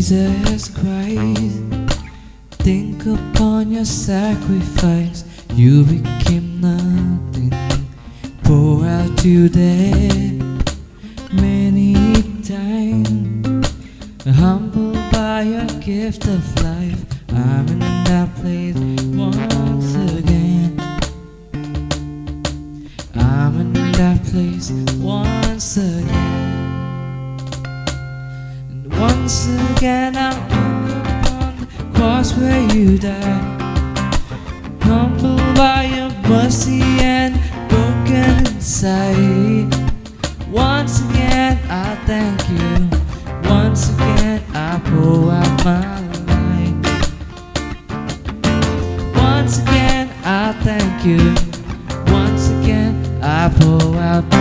Jesus Christ, think upon your sacrifice. You became nothing, pour out today. Many times, humbled by your gift of life, I'm in that place once again. I'm in that place once again. And once again I look upon the cross where you died, humbled by your mercy and broken inside. Once again I thank you. Once again I pour out my life. Once again I thank you. Once again I pour out my life.